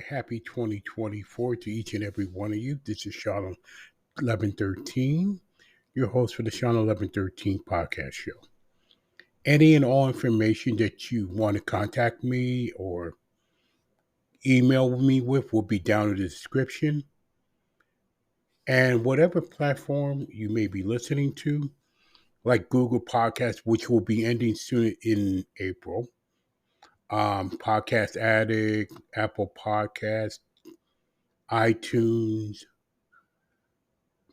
happy 2024 to each and every one of you. This is Shawn1113, your host for the Shawn1113 Podcast Show. Any and all information that you want to contact me or email me with will be down in the description. And whatever platform you may be listening to, like Google Podcasts, which will be ending soon in April, Podcast Addict, Apple Podcasts, iTunes,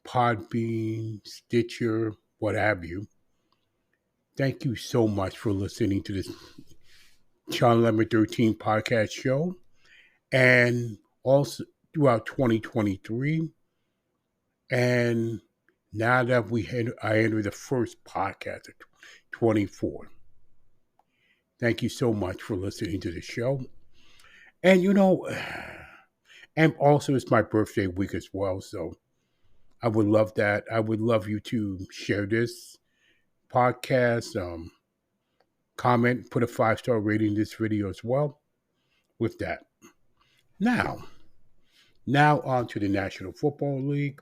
Podbean, Stitcher, what have you. Thank you so much for listening to this Shawn1113 Podcast Show. And also throughout 2023. And now that I enter the first podcast of 24. Thank you so much for listening to the show. And and also it's my birthday week as well, so I would love that. I would love you to share this podcast, comment, put a 5-star rating in this video as well. With that, now on to the National Football League.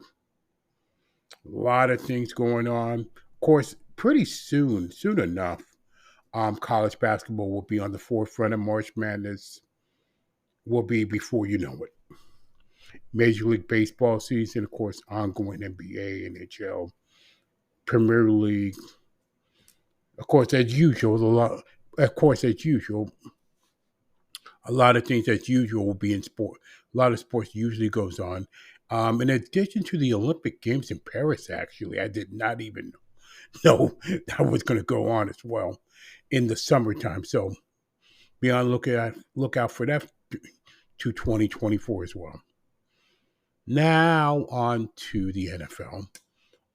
A lot of things going on. Of course, pretty soon enough, college basketball will be on the forefront of March Madness. Will be before you know it. Major League Baseball season, of course, ongoing NBA, NHL, Premier League. Of course, as usual, a lot of things as usual will be in sport. A lot of sports usually goes on. In addition to the Olympic Games in Paris, actually, I did not even know that was going to go on as well in the summertime. So be on lookout for that to 2024 as well. Now on to the NFL. A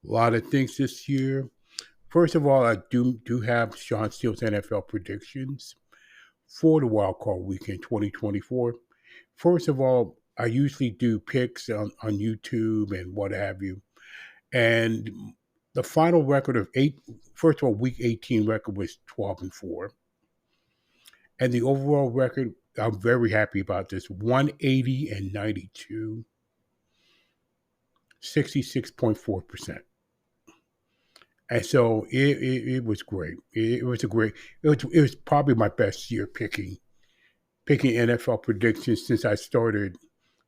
lot of things this year. First of all, I do have Sean Steele's NFL predictions for the Wild Card Weekend 2024. First of all, I usually do picks on YouTube and what have you. And the final record of first of all, Week 18 record was 12-4. And the overall record, I'm very happy about this, 180-92. 66.4%. And so it was great. It was probably my best year picking NFL predictions since I started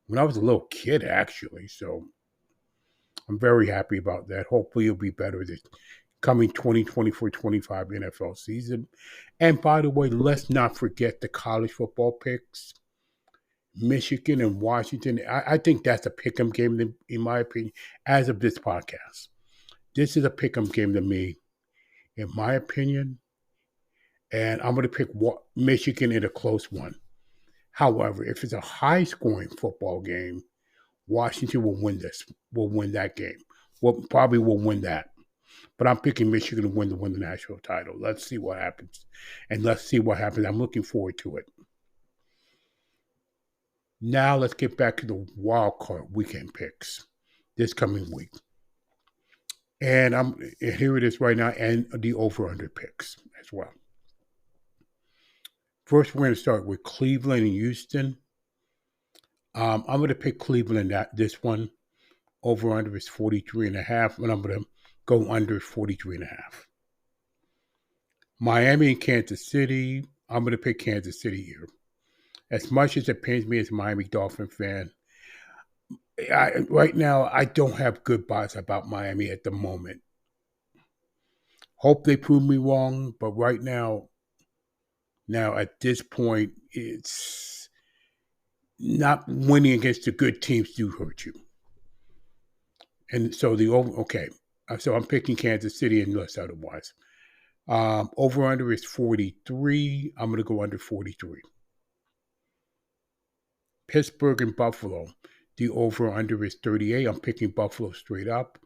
when I was a little kid, actually. So I'm very happy about that. Hopefully it'll be better this coming 2024-25 NFL season. And by the way, let's not forget the college football picks. Michigan and Washington. I think that's a pick'em game, in my opinion, as of this podcast. This is a pick'em game to me, in my opinion. And I'm going to pick Michigan in a close one. However, if it's a high-scoring football game, Washington will win that game. Probably will win that. But I'm picking Michigan to win the national title. Let's see what happens. I'm looking forward to it. Now let's get back to the Wild Card Weekend picks this coming week. And here it is right now, and the over-under picks as well. First, we're going to start with Cleveland and Houston. I'm going to pick Cleveland in this one. Over-under is 43.5, and I'm going to go under 43.5. Miami and Kansas City. I'm going to pick Kansas City here. As much as it pains me as a Miami Dolphin fan, right now I don't have good vibes about Miami at the moment. Hope they prove me wrong, but right now at this point, it's not winning against the good teams do hurt you. And so so I'm picking Kansas City unless otherwise. Over-under is 43. I'm going to go under 43. Pittsburgh and Buffalo. The over-under is 38. I'm picking Buffalo straight up.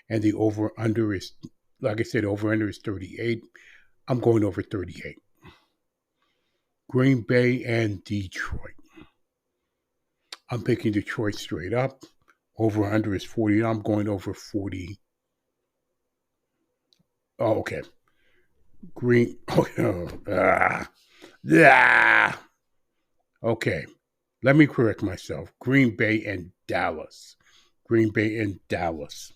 And the over-under is, like I said, over-under is 38. I'm going over 38. Green Bay and Detroit. I'm picking Detroit straight up. Over-under is 40. I'm going over 40. Oh, okay. Okay. Let me correct myself. Green Bay and Dallas. Green Bay and Dallas.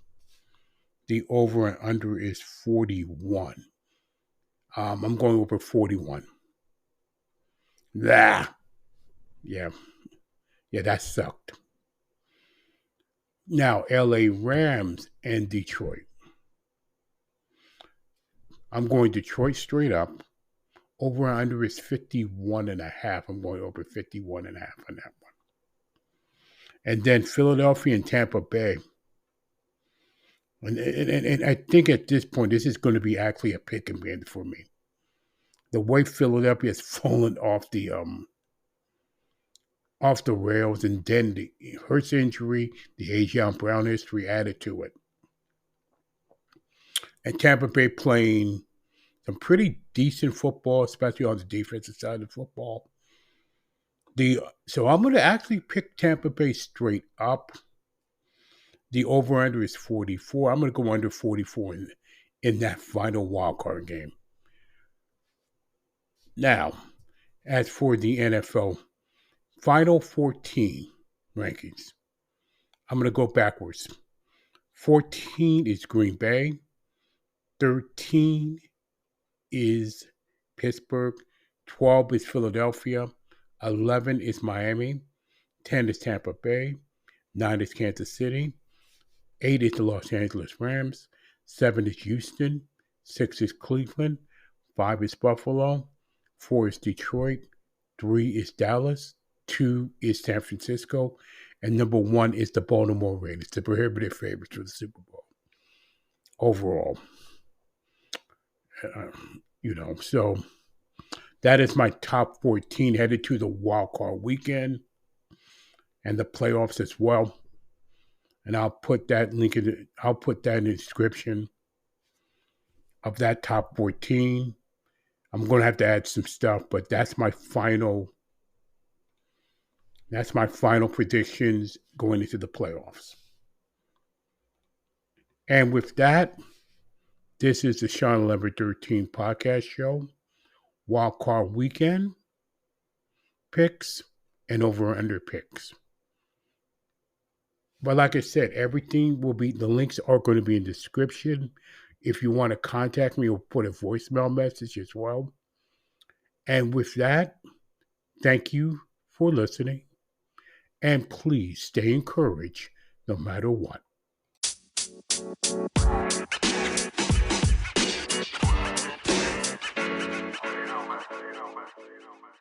The over and under is 41. I'm going over 41. Yeah. Yeah, that sucked. Now, LA Rams and Detroit. I'm going Detroit straight up. Over and under is 51.5. I'm going over 51.5 on that one. And then Philadelphia and Tampa Bay. And I think at this point, this is going to be actually a pick and ban for me. The way Philadelphia has fallen off the rails, and then the Hurts injury, the A.J. Brown history added to it. And Tampa Bay playing some pretty decent football, especially on the defensive side of the football. So I'm going to actually pick Tampa Bay straight up. The over-under is 44. I'm going to go under 44 in that final wildcard game. Now, as for the NFL Final 14 rankings, I'm going to go backwards. 14 is Green Bay. 13 is Pittsburgh. 12 is Philadelphia. 11 is Miami. 10 is Tampa Bay. 9 is Kansas City. 8 is the Los Angeles Rams. 7 is Houston. 6 is Cleveland. 5 is Buffalo. 4 is Detroit. 3 is Dallas. 2 is San Francisco. And number 1 is the Baltimore Ravens, the prohibitive favorites for the Super Bowl. Overall. So that is my top 14 headed to the wild card weekend and the playoffs as well. And I'll put that link in the description of that top 14. I'm going to have to add some stuff, but that's my final predictions going into the playoffs. And with that, this is the Shawn1113 Podcast Show, Wild Card Weekend picks and over-under picks. But like I said, the links are going to be in the description. If you want to contact me, or put a voicemail message as well. And with that, thank you for listening. And please stay encouraged no matter what. You know, man.